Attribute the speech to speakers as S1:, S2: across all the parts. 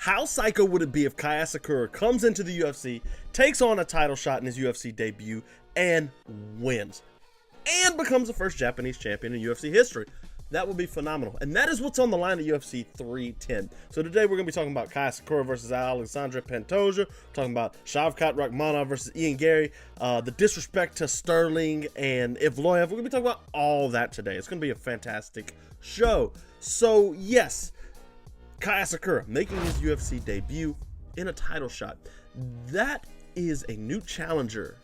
S1: How psycho would it be if Kai Asakura comes into the UFC, takes on a title shot in his UFC debut, and wins? And becomes the first Japanese champion in UFC history. That would be phenomenal. And that is what's on the line at UFC 310. So today we're going to be talking about Kai Asakura versus Alexandre Pantoja. Talking about Shavkat Rakhmonov versus Ian Gary. The disrespect to Sterling and Evloev. We're going to be talking about all that today. It's going to be a fantastic show. So yes, Kai Asakura making his UFC debut in a title shot. That is a new challenger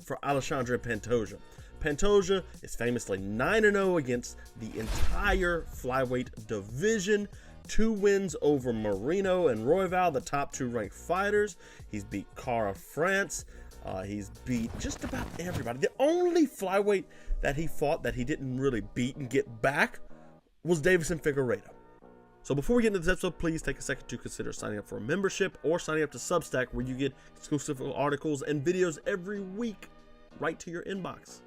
S1: for Alexandre Pantoja. Pantoja is famously 9-0 against the entire flyweight division. 2 wins over Marino and Royval, the top 2 ranked fighters. He's beat Cara France. He's beat just about everybody. The only flyweight that he fought that he didn't really beat and get back was Deiveson Figueiredo. So before we get into this episode, please take a second to consider signing up for a membership or signing up to Substack, where you get exclusive articles and videos every week right to your inbox.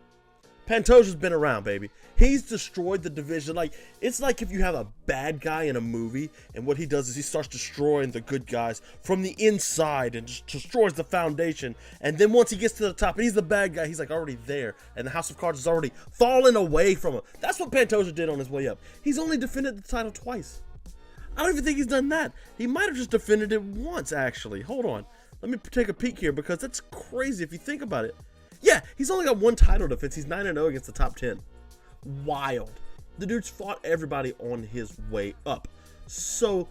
S1: Pantoja's been around, baby. He's destroyed the division. It's like if you have a bad guy in a movie, and what he does is he starts destroying the good guys from the inside and just destroys the foundation. And then once he gets to the top and he's the bad guy, he's like already there, and the House of Cards is already falling away from him. That's what Pantoja did on his way up. He's only defended the title twice. I don't even think he's done that. He might have just defended it once, actually. Hold on. Let me take a peek here, because that's crazy if you think about it. Yeah, he's only got 1 title defense. He's 9-0 against the top 10. Wild. The dude's fought everybody on his way up. So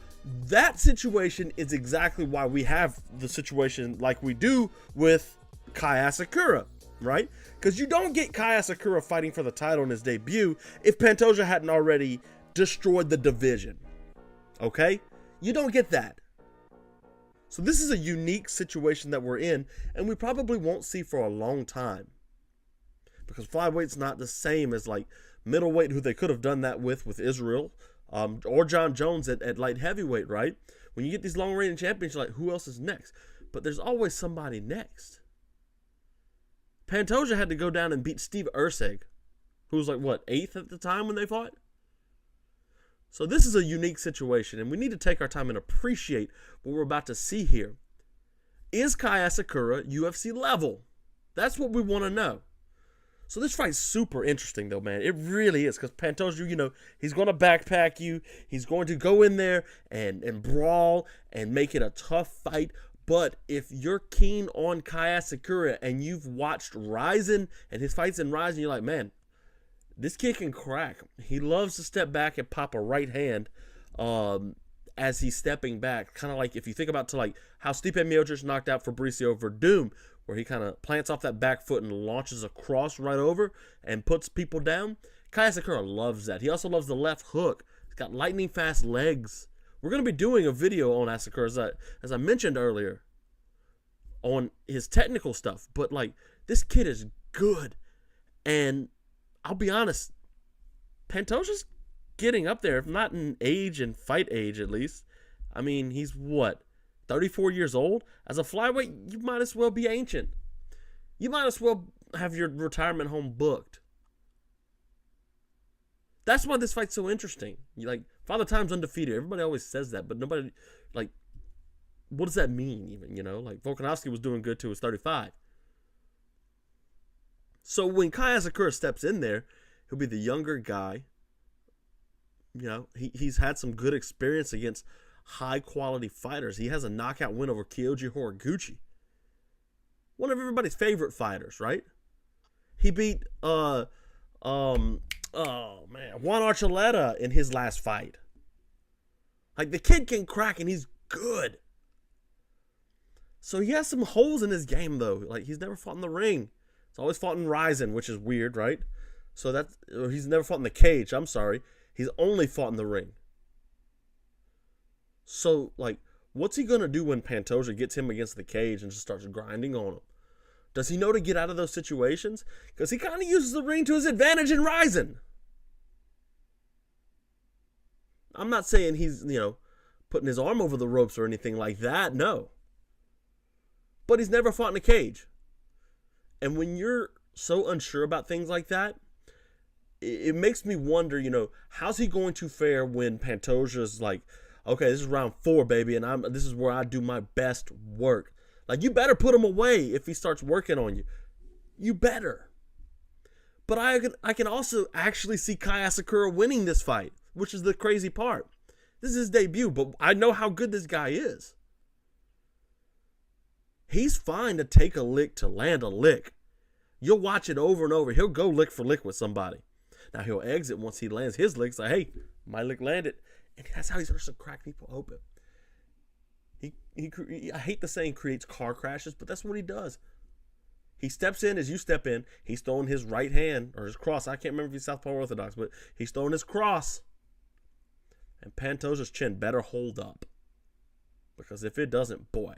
S1: that situation is exactly why we have the situation like we do with Kai Asakura, right? Because you don't get Kai Asakura fighting for the title in his debut if Pantoja hadn't already destroyed the division. Okay? You don't get that. So this is a unique situation that we're in, and we probably won't see for a long time. Because flyweight's not the same as like middleweight, who they could have done that with Ciryl, or John Jones at light heavyweight, right? When you get these long reigning champions, you're like, who else is next? But there's always somebody next. Pantoja had to go down and beat Steve Erceg, who was like, what, 8th at the time when they fought? So this is a unique situation, and we need to take our time and appreciate what we're about to see here. Is Kai Asakura UFC level? That's what we want to know. So this fight's super interesting, though, man. It really is, because Pantoja, he's going to backpack you. He's going to go in there and brawl and make it a tough fight. But if you're keen on Kai Asakura and you've watched RIZIN and his fights in RIZIN, you're like, man, this kid can crack. He loves to step back and pop a right hand as he's stepping back. Kind of like if you think about how Stipe Miocic knocked out Fabricio Verdum, where he kind of plants off that back foot and launches across right over and puts people down. Kai Asakura loves that. He also loves the left hook. He's got lightning fast legs. We're going to be doing a video on Asakura, as I mentioned earlier, on his technical stuff. But this kid is good. And I'll be honest, Pantoja's getting up there, if not in age and fight age at least. I mean, he's what, 34 years old? As a flyweight, you might as well be ancient. You might as well have your retirement home booked. That's why this fight's so interesting. Father Time's undefeated. Everybody always says that, but nobody, what does that mean even, Volkanovski was doing good till he was 35. So when Kai Asakura steps in there, he'll be the younger guy. He's had some good experience against high-quality fighters. He has a knockout win over Kyoji Horiguchi, one of everybody's favorite fighters, right? He beat Juan Archuleta in his last fight. The kid can crack, and he's good. So he has some holes in his game, though. He's never fought in the ring. He's always fought in RIZIN, which is weird, right? So he's never fought in the cage. I'm sorry. He's only fought in the ring. So, what's he going to do when Pantoja gets him against the cage and just starts grinding on him? Does he know to get out of those situations? Because he kind of uses the ring to his advantage in RIZIN. I'm not saying he's, putting his arm over the ropes or anything like that. No. But he's never fought in a cage. And when you're so unsure about things like that, it makes me wonder, how's he going to fare when Pantoja's okay, this is round 4, baby, and this is where I do my best work. Like, you better put him away if he starts working on you. You better. But I can also actually see Kai Asakura winning this fight, which is the crazy part. This is his debut, but I know how good this guy is. He's fine to take a lick to land a lick. You'll watch it over and over. He'll go lick for lick with somebody. Now, he'll exit once he lands his lick. Like, hey, my lick landed. And that's how he starts to crack people open. I hate the saying creates car crashes, but that's what he does. He steps in as you step in. He's throwing his right hand, or his cross. I can't remember if he's Southpaw or Orthodox, but he's throwing his cross. And Pantoja's chin better hold up. Because if it doesn't, boy.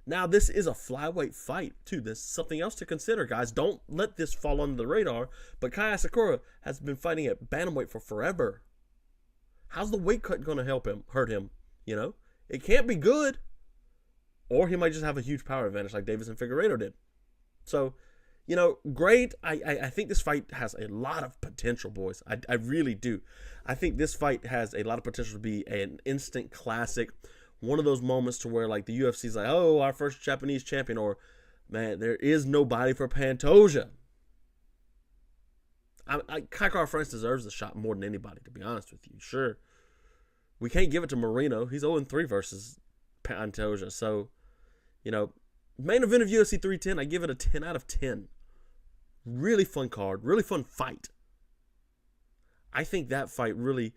S1: Now, this is a flyweight fight, too. There's something else to consider, guys. Don't let this fall under the radar. But Kai Asakura has been fighting at bantamweight for forever. How's the weight cut going to hurt him? You know? It can't be good. Or he might just have a huge power advantage like Davis and Figueiredo did. So, you know, great. I think this fight has a lot of potential, boys. I really do. I think this fight has a lot of potential to be an instant classic. One of those moments to where, like, the UFC's like, oh, our first Japanese champion, or, man, there is nobody for Pantoja. Kai Kara-France deserves the shot more than anybody, to be honest with you. Sure. We can't give it to Moreno. He's 0-3 versus Pantoja. So, you know, main event of UFC 310, I give it a 10 out of 10. Really fun card. Really fun fight. I think that fight really...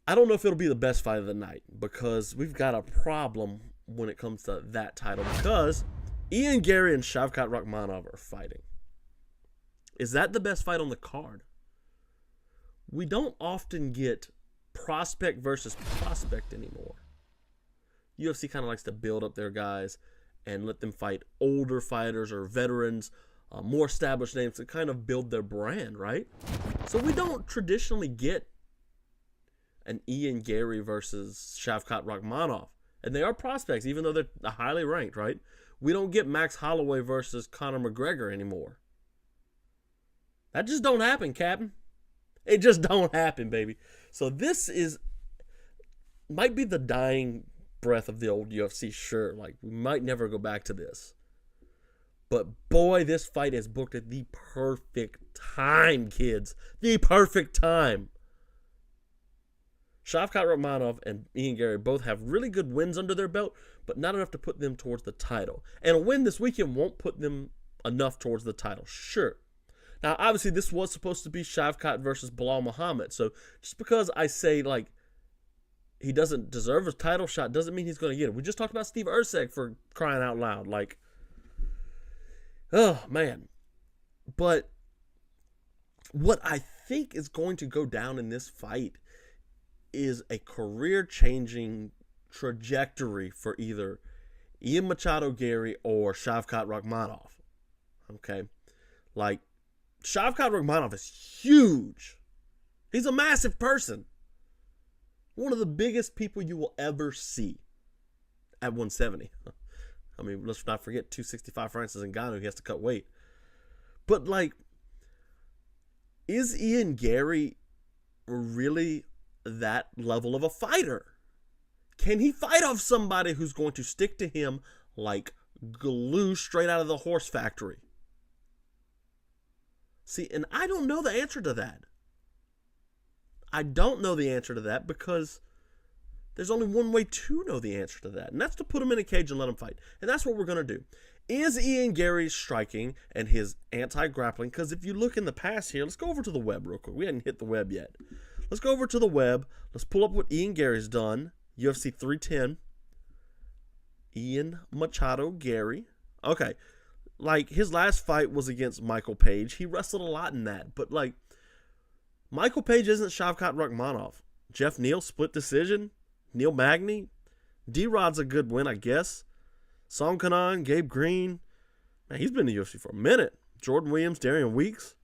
S1: I don't know if it'll be the best fight of the night because we've got a problem when it comes to that title because Ian Garry and Shavkat Rakhmonov are fighting. Is that the best fight on the card? We don't often get prospect versus prospect anymore. UFC kind of likes to build up their guys and let them fight older fighters or veterans, more established names to kind of build their brand, right? So we don't traditionally get an Ian Garry versus Shavkat Rakhmonov. And they are prospects, even though they're highly ranked, right? We don't get Max Holloway versus Conor McGregor anymore. That just don't happen, Captain. It just don't happen, baby. So this might be the dying breath of the old UFC, sure. Like, we might never go back to this. But boy, this fight is booked at the perfect time, kids. The perfect time. Shavkat Rakhmonov and Ian Garry both have really good wins under their belt, but not enough to put them towards the title. And a win this weekend won't put them enough towards the title, sure. Now, obviously, this was supposed to be Shavkat versus Belal Muhammad, so just because I say, like, he doesn't deserve a title shot doesn't mean he's going to get it. We just talked about Steve Erceg for crying out loud. Like, oh, man. But what I think is going to go down in this fight is a career-changing trajectory for either Ian Machado-Garry or Shavkat Rakhmonov. Okay? Like, Shavkat Rakhmonov is huge. He's a massive person. One of the biggest people you will ever see at 170. I mean, let's not forget 265 Francis Ngannou. He has to cut weight. But, like, is Ian Garry really that level of a fighter? Can he fight off somebody who's going to stick to him like glue straight out of the horse factory? See, and I don't know the answer to that. I don't know the answer to that because there's only one way to know the answer to that, and that's to put him in a cage and let him fight. And that's what we're going to do. Is Ian Garry's striking and his anti-grappling, because if you look in the past here, let's go over to the web real quick. We hadn't hit the web yet. Let's go over to the web. Let's pull up what Ian Garry's done. UFC 310. Ian Machado-Garry. Okay. Like, his last fight was against Michael Page. He wrestled a lot in that. But, like, Michael Page isn't Shavkat Rakhmonov. Jeff Neal, split decision. Neil Magny. D-Rod's a good win, I guess. Song Kanan, Gabe Green. Man, he's been in the UFC for a minute. Jordan Williams, Darian Weeks.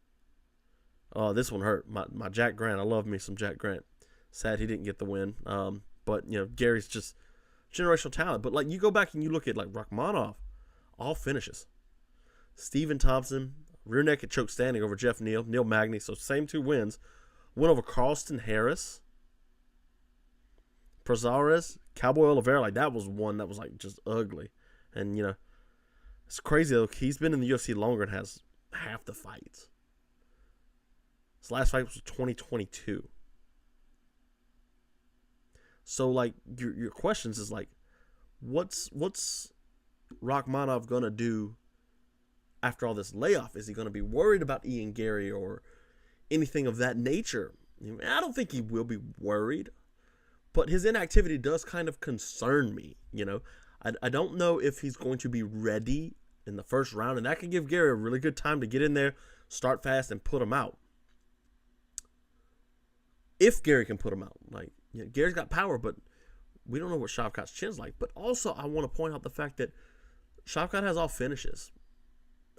S1: Oh, this one hurt. My Jack Grant. I love me some Jack Grant. Sad he didn't get the win. But, you know, Gary's just generational talent. But, like, you go back and you look at, like, Rakhmonov. All finishes. Stephen Thompson, rear naked choke standing over Jeff Neal. Neil Magny. So, same two wins. Win over Carlston Harris. Cazares, Cowboy Oliveira, like that was one that was like just ugly. And you know, it's crazy though. He's been in the UFC longer and has half the fights. His last fight was 2022. So like your questions is like, what's Rakhmonov gonna do after all this layoff? Is he gonna be worried about Ian Garry or anything of that nature? I don't think he will be worried, but his inactivity does kind of concern me. You know, I don't know if he's going to be ready in the first round, and that can give Garry a really good time to get in there, start fast, and put him out. If Garry can put him out, like, you know, Gary's got power, but we don't know what Shavkat's chin's like. But also, I want to point out the fact that Shavkat has all finishes,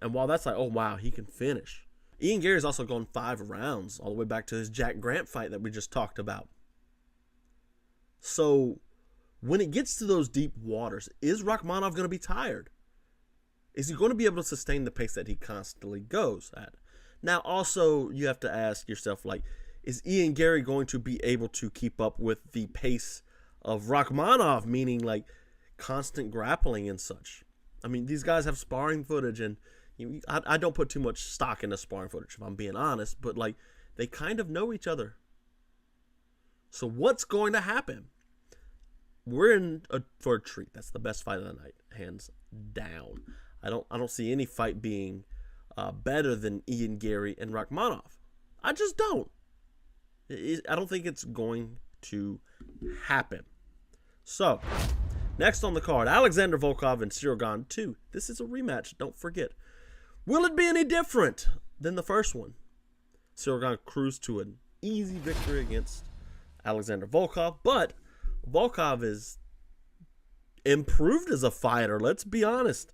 S1: and while that's like, oh wow, he can finish, Ian Garry's also gone 5 rounds, all the way back to his Jack Grant fight that we just talked about. So, when it gets to those deep waters, is Rakhmonov going to be tired? Is he going to be able to sustain the pace that he constantly goes at? Now, also, you have to ask yourself, like, is Ian Garry going to be able to keep up with the pace of Rakhmonov, meaning, like, constant grappling and such? I mean, these guys have sparring footage, and I don't put too much stock into sparring footage, if I'm being honest, but, like, they kind of know each other. So what's going to happen? We're in for a treat. That's the best fight of the night, hands down. I don't see any fight being better than Ian Garry and Rakhmonov. I just don't. I don't think it's going to happen. So, next on the card, Alexander Volkov and Ciryl Gane 2. This is a rematch, don't forget. Will it be any different than the first one? Ciryl Gane cruised to an easy victory against Alexander Volkov, but Volkov is improved as a fighter, let's be honest.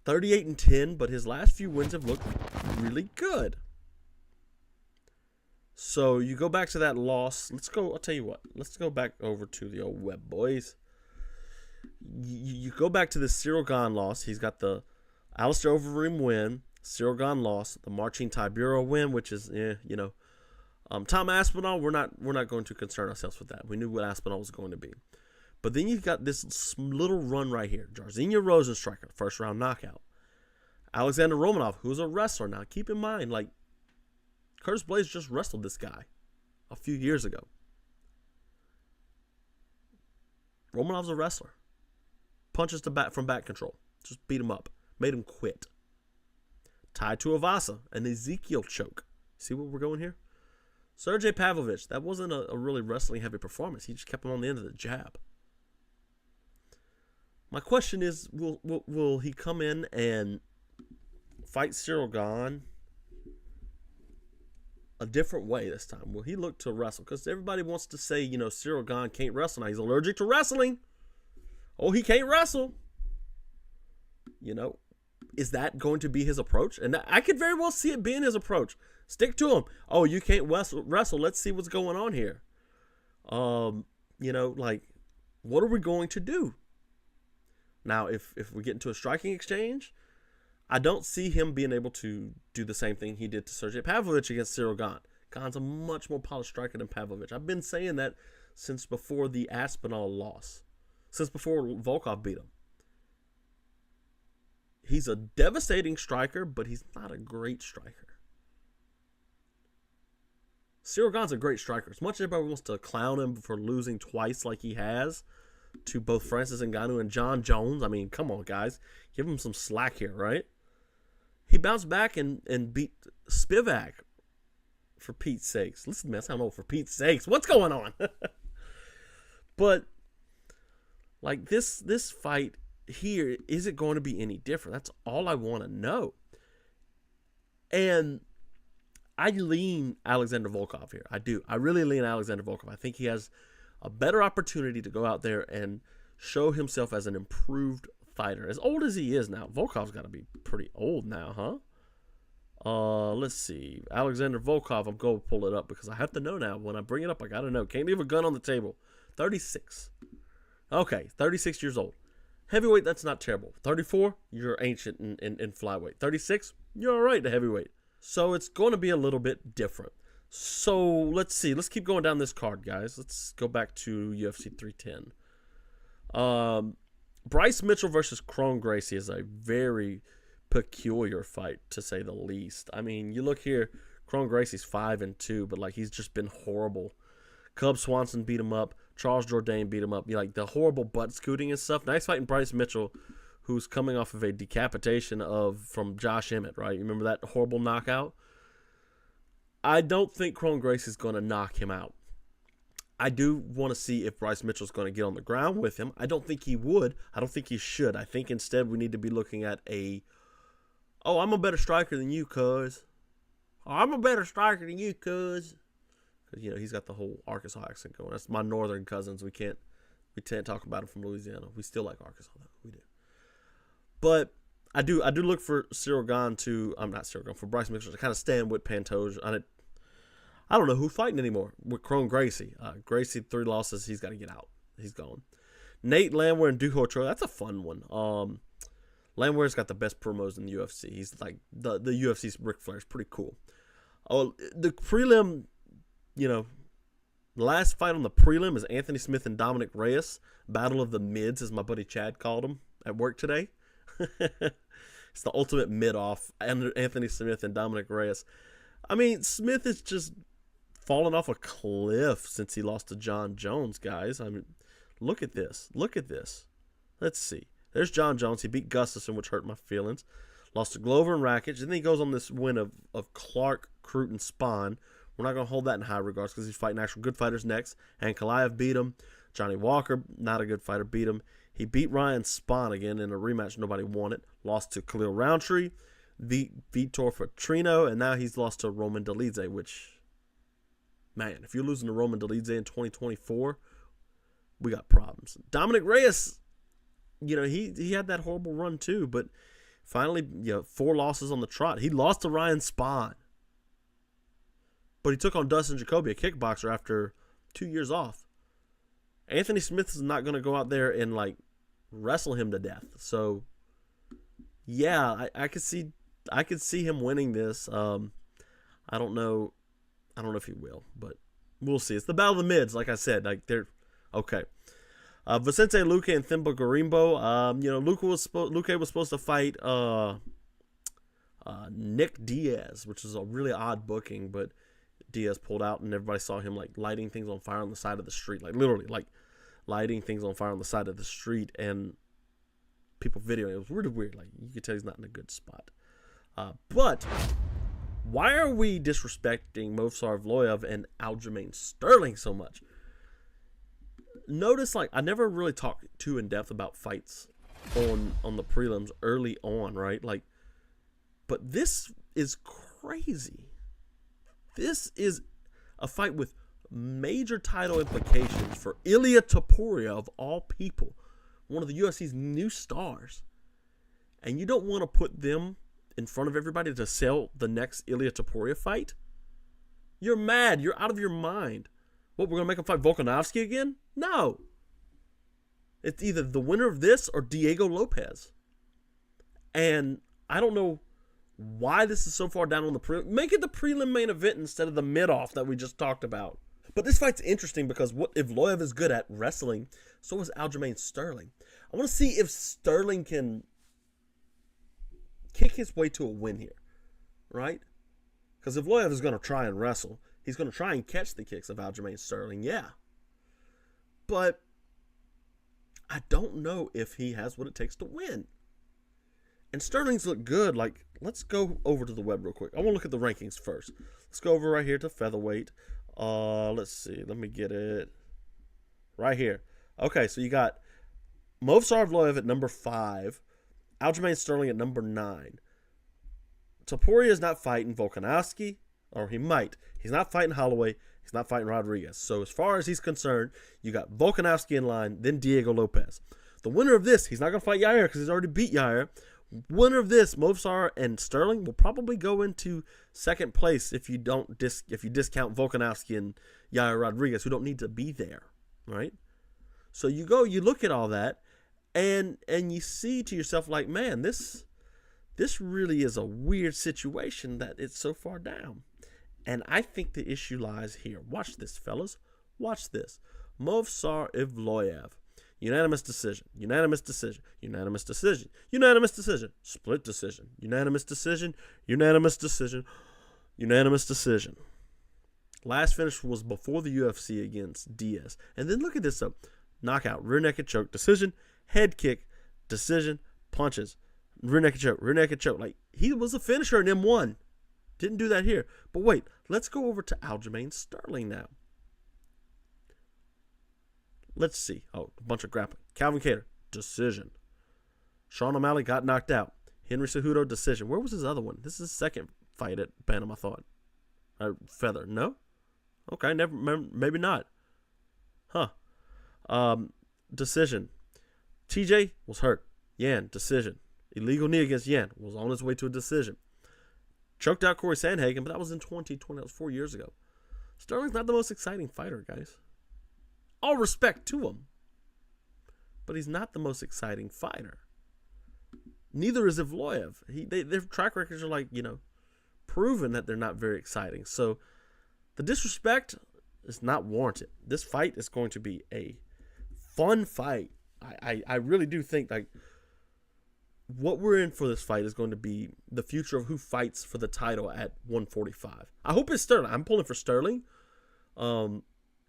S1: 38-10, but his last few wins have looked really good. So you go back to that loss. I'll tell you what. Let's go back over to the old web, boys. You go back to the Ciryl Gane loss. He's got the Alistair Overeem win, Ciryl Gane loss, the Marcin Tybura win, which is, Tom Aspinall, we're not going to concern ourselves with that. We knew what Aspinall was going to be. But then you've got this little run right here. Jairzinho Rozenstruiker, first round knockout. Alexander Romanov, who's a wrestler. Now, keep in mind, like, Curtis Blaydes just wrestled this guy a few years ago. Romanov's a wrestler. Punches to back from back control. Just beat him up. Made him quit. Tai Tuivasa, an Ezekiel choke. See where we're going here? Sergey Pavlovich, that wasn't a really wrestling-heavy performance. He just kept him on the end of the jab. My question is, will he come in and fight Ciryl Gane a different way this time? Will he look to wrestle? Because everybody wants to say, Ciryl Gane can't wrestle. Now, he's allergic to wrestling. Oh, he can't wrestle. Is that going to be his approach? And I could very well see it being his approach. Stick to him. Oh, you can't wrestle. Let's see what's going on here. What are we going to do? Now, if we get into a striking exchange, I don't see him being able to do the same thing he did to Sergey Pavlovich against Ciryl Gane. Gane's a much more polished striker than Pavlovich. I've been saying that since before the Aspinall loss. Since before Volkov beat him. He's a devastating striker, but he's not a great striker. Ciryl Gane's a great striker. As much as everybody wants to clown him for losing twice like he has to both Francis Ngannou and John Jones, I mean, come on, guys. Give him some slack here, right? He bounced back and beat Spivak, for Pete's sakes. Listen, man, I don't know, for Pete's sakes. What's going on? But, like, this fight here, is it going to be any different? That's all I want to know. And I lean Alexander Volkov here. I do. I really lean Alexander Volkov. I think he has a better opportunity to go out there and show himself as an improved fighter. As old as he is now, Volkov's got to be pretty old now, huh? Let's see. Alexander Volkov, I'm going to pull it up because I have to know now. When I bring it up, I got to know. Can't leave a gun on the table. 36. Okay, 36 years old. Heavyweight, that's not terrible. 34, you're ancient in flyweight. 36, you're all right to heavyweight. So it's going to be a little bit different. So let's see. Let's keep going down this card, guys. Let's go back to UFC 310. Bryce Mitchell versus Kron Gracie is a very peculiar fight, to say the least. I mean, you look here, Kron Gracie's 5-2, but like he's just been horrible. Cub Swanson beat him up. Charles Jourdain beat him up. You like the horrible butt scooting and stuff. Now he's fighting Bryce Mitchell, who's coming off of a decapitation from Josh Emmett, right? You remember that horrible knockout? I don't think Kron Gracie's going to knock him out. I do want to see if Bryce Mitchell's going to get on the ground with him. I don't think he would. I don't think he should. I think instead we need to be looking at I'm a better striker than you, cuz. I'm a better striker than you, cuz. Because, he's got the whole Arkansas accent going. That's my northern cousins. We can't talk about him from Louisiana. We still like Arkansas, though. We do. But I do look for Ciryl Gane for Bryce Mitchell to kind of stand with Pantoja. I don't know who's fighting anymore with Kron Gracie. Gracie, 3 losses. He's got to get out. He's gone. Nate Landwehr and Duho Choi. That's a fun one. Landwehr's got the best promos in the UFC. He's like the UFC's Ric Flair. It's pretty cool. Oh, the prelim, the last fight on the prelim is Anthony Smith and Dominic Reyes. Battle of the Mids, as my buddy Chad called him at work today. It's the ultimate mid-off. Anthony Smith and Dominic Reyes. I mean, Smith is just fallen off a cliff since he lost to John Jones, guys. I mean, look at this. Look at this. Let's see. There's John Jones. He beat Gustafson, which hurt my feelings. Lost to Glover and Rakic. And then he goes on this win of Clark, Crute, and Spahn. We're not going to hold that in high regards because he's fighting actual good fighters next. And Kalaev beat him. Johnny Walker, not a good fighter, beat him. He beat Ryan Spahn again in a rematch nobody wanted. Lost to Khalil Roundtree. Vitor Petrino. And now he's lost to Roman Dolidze, which, man, if you're losing to Roman Dolidze in 2024, we got problems. Dominic Reyes, he had that horrible run too, but finally, 4 losses on the trot. He lost to Ryan Spahn. But he took on Dustin Jacoby, a kickboxer, after 2 years off. Anthony Smith is not going to go out there and wrestle him to death. So, yeah, I could see him winning this. I don't know if he will, but we'll see. It's the battle of the mids, like I said. They're okay. Vicente Luque and Thimba Garimbo. Luque was supposed to fight Nick Diaz, which is a really odd booking, but Diaz pulled out, and everybody saw him lighting things on fire on the side of the street, literally lighting things on fire on the side of the street, and people videoing. It was really weird. You could tell he's not in a good spot. But why are we disrespecting Movsar Evloev and Aljamain Sterling so much? Notice, I never really talk too in depth about fights on the prelims early on, right? But this is crazy. This is a fight with major title implications for Ilia Topuria, of all people, one of the UFC's new stars. And you don't want to put them in front of everybody to sell the next Ilia Topuria fight? You're mad. You're out of your mind. What, we're going to make him fight Volkanovski again? No. It's either the winner of this or Diego Lopez. And I don't know why this is so far down on the prelim. Make it the prelim main event instead of the mid-off that we just talked about. But this fight's interesting because what Evloev is good at, wrestling, so is Aljamain Sterling. I want to see if Sterling can kick his way to a win here, right? Because Evloev is going to try and wrestle. He's going to try and catch the kicks of Aljamain Sterling, yeah. But I don't know if he has what it takes to win. And Sterling's look good. Let's go over to the web real quick. I want to look at the rankings first. Let's go over right here to featherweight. Let's see. Let me get it. Right here. Okay, so you got Movsar Evloev at number 5. Aljamain Sterling at number 9. Topuria is not fighting Volkanovski, or he might. He's not fighting Holloway. He's not fighting Rodriguez. So as far as he's concerned, you got Volkanovski in line, then Diego Lopez. The winner of this, he's not going to fight Yair because he's already beat Yair. Winner of this, Movsar and Sterling, will probably go into second place if you discount Volkanovski and Yair Rodriguez, who don't need to be there, right? So you look at all that, and you see to yourself man, this really is a weird situation that it's so far down. And I think the issue lies here. Watch this, fellas. Watch this. Movsar Evloev. Unanimous decision. Unanimous decision. Unanimous decision. Unanimous decision. Split decision. Unanimous decision. Unanimous decision. Unanimous decision. Last finish was before the UFC against Diaz. And then look at this up. Knockout. Rear naked choke. Decision. Head kick. Decision. Punches. Rear naked choke. Rear naked choke. Like, he was a finisher in M1. Didn't do that here. But wait. Let's go over to Aljamain Sterling now. Let's see. Oh, a bunch of grappling. Calvin Kattar, decision. Sean O'Malley got knocked out. Henry Cejudo, decision. Where was his other one? This is his second fight at Bantam, I thought. Feather, no? Okay, maybe not. Huh. Decision. TJ was hurt. Yan, decision. Illegal knee against Yan. Was on his way to a decision. Choked out Corey Sandhagen, but that was in 2020. That was 4 years ago. Sterling's not the most exciting fighter, guys. All respect to him. But he's not the most exciting fighter. Neither is Evloev. Their track records are like, proven that they're not very exciting. So the disrespect is not warranted. This fight is going to be a fun fight. I really do think like what we're in for this fight is going to be the future of who fights for the title at 145. I hope it's Sterling. I'm pulling for Sterling.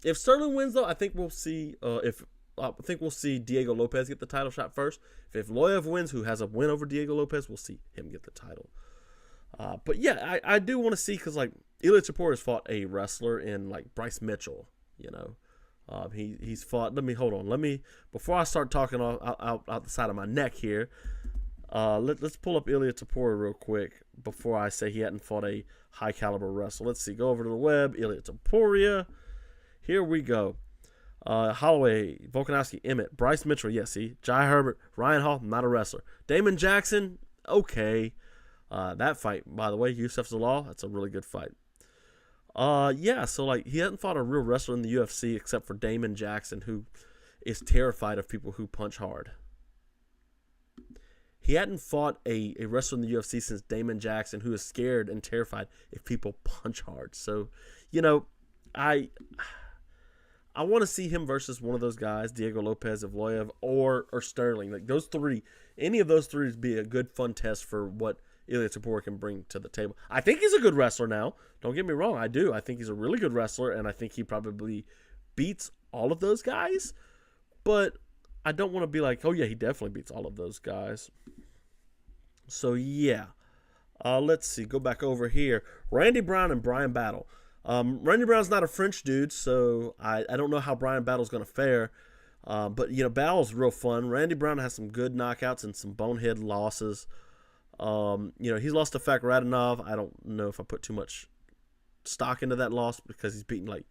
S1: If Sterling wins, though, I think we'll see. I think we'll see Diego Lopez get the title shot first. If Evloev wins, who has a win over Diego Lopez, we'll see him get the title. But yeah, I do want to see because like Ilia Topuria has fought a wrestler in like Bryce Mitchell. He's fought. Hold on. Before I start talking out the side of my neck here. Let's pull up Ilia Topuria real quick before I say he hadn't fought a high caliber wrestler. Let's see. Go over to the web. Ilia Topuria. Here we go. Holloway, Volkanovski, Emmett, Bryce Mitchell, yes, see. Jai Herbert, Ryan Hall, not a wrestler. Damon Jackson, okay. That fight, by the way, Youssef Zalal, that's a really good fight. So like he hasn't fought a real wrestler in the UFC except for Damon Jackson, who is terrified of people who punch hard. He hadn't fought a wrestler in the UFC since Damon Jackson, who is scared and terrified if people punch hard. So, I want to see him versus one of those guys, Diego Lopez, Evloev, or Sterling. Like those three, any of those three would be a good fun test for what Ilia Topuria can bring to the table. I think he's a good wrestler now. Don't get me wrong, I do. I think he's a really good wrestler, and I think he probably beats all of those guys. But I don't want to be like, oh yeah, he definitely beats all of those guys. So yeah, let's see. Go back over here. Randy Brown and Brian Battle. Randy Brown's not a French dude, so I don't know how Brian Battle's going to fare. But, Battle's real fun. Randy Brown has some good knockouts and some bonehead losses. He's lost to Rakhmonov. I don't know if I put too much stock into that loss because he's beaten, like,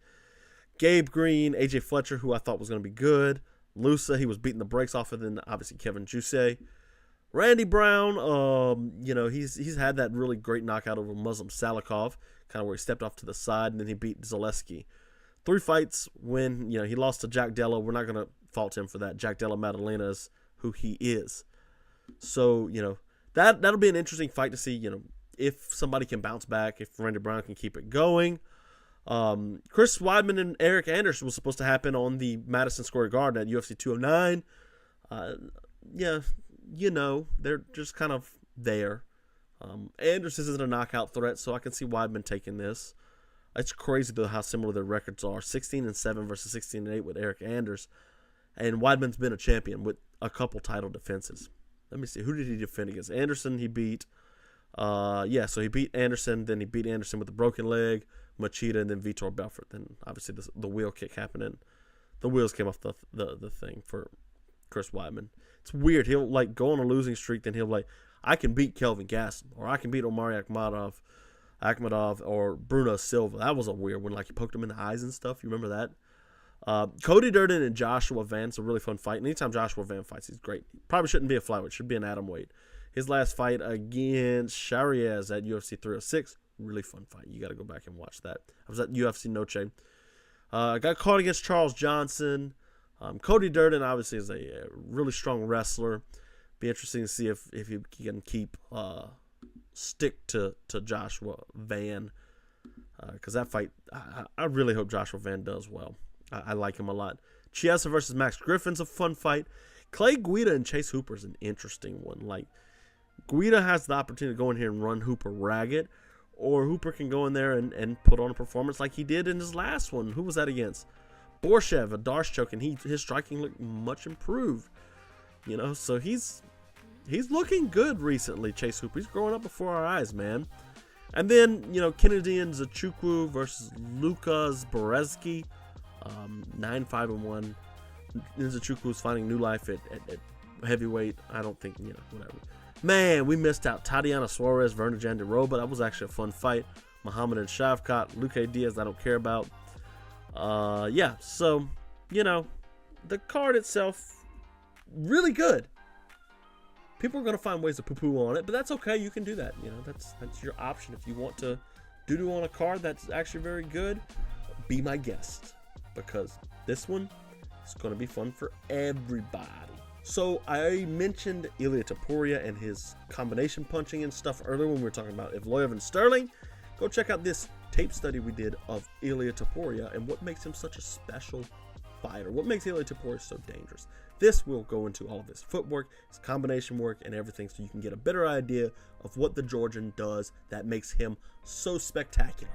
S1: Gabe Green, AJ Fletcher, who I thought was going to be good. Lusa, he was beating the brakes off of, then obviously Kevin Jusey. Randy Brown, he's had that really great knockout over Muslim Salikov, kind of where he stepped off to the side, and then he beat Zaleski. 3 fights when, he lost to Jack Della. We're not going to fault him for that. Jack Della Maddalena is who he is. So, that'll be an interesting fight to see, if somebody can bounce back, if Randy Brown can keep it going. Chris Weidman and Eric Anderson was supposed to happen on the Madison Square Garden at UFC 209. They're just kind of there. Anderson isn't a knockout threat, so I can see Weidman taking this. It's crazy though how similar their records are. 16-7 versus 16-8 with Eric Anders. And Weidman's been a champion with a couple title defenses. Let me see. Who did he defend against? Anderson he beat. So he beat Anderson. Then he beat Anderson with a broken leg, Machida, and then Vitor Belfort. Then obviously the wheel kick happened, and the wheels came off the thing for Chris Weidman. It's weird. He'll like go on a losing streak, then he'll like, I can beat Kelvin Gastelum, or I can beat Omari Akhmadov, or Bruno Silva. That was a weird one. Like he poked him in the eyes and stuff. You remember that? Cody Durden and Joshua Van's a really fun fight. And anytime Joshua Van fights, he's great. Probably shouldn't be a flyweight. Should be an atomweight. His last fight against Shariaz at UFC 306, really fun fight. You got to go back and watch that. I was at UFC Noche. Got caught against Charles Johnson. Cody Durden obviously is a really strong wrestler. Be interesting to see if he can stick to Joshua Van. because that fight, I really hope Joshua Van does well. I like him a lot. Chiesa versus Max Griffin's a fun fight. Clay Guida and Chase Hooper's an interesting one. Like, Guida has the opportunity to go in here and run Hooper ragged, or Hooper can go in there and put on a performance like he did in his last one. Who was that against? Borshev, a Darce choke, and his striking looked much improved. You know, so he's looking good recently, Chase Hooper. He's growing up before our eyes, man. And then, you know, Kennedy and Nzechukwu versus Lucas Berezki, 9-5-1. Nzechukwu's finding new life at heavyweight. I don't think, you know, whatever. Man, we missed out. Tatiana Suarez, Verna Jandiroba. That was actually a fun fight. Muhammad and Shavkat. Luque Diaz, I don't care about. Yeah, so, you know, the card itself, really good. People are going to find ways to poo-poo on it, but that's okay. You can do that. You know, that's your option. If you want to do on a card that's actually very good, be my guest, because this one is going to be fun for everybody. So I mentioned Ilia Topuria and his combination punching and stuff earlier when we were talking about Evloev and Sterling. Go check out this tape study we did of Ilia Topuria and what makes him such a special fighter. What makes Ilia Topuria so dangerous? This will go into all of his footwork, his combination work, and everything, so you can get a better idea of what the Georgian does that makes him so spectacular.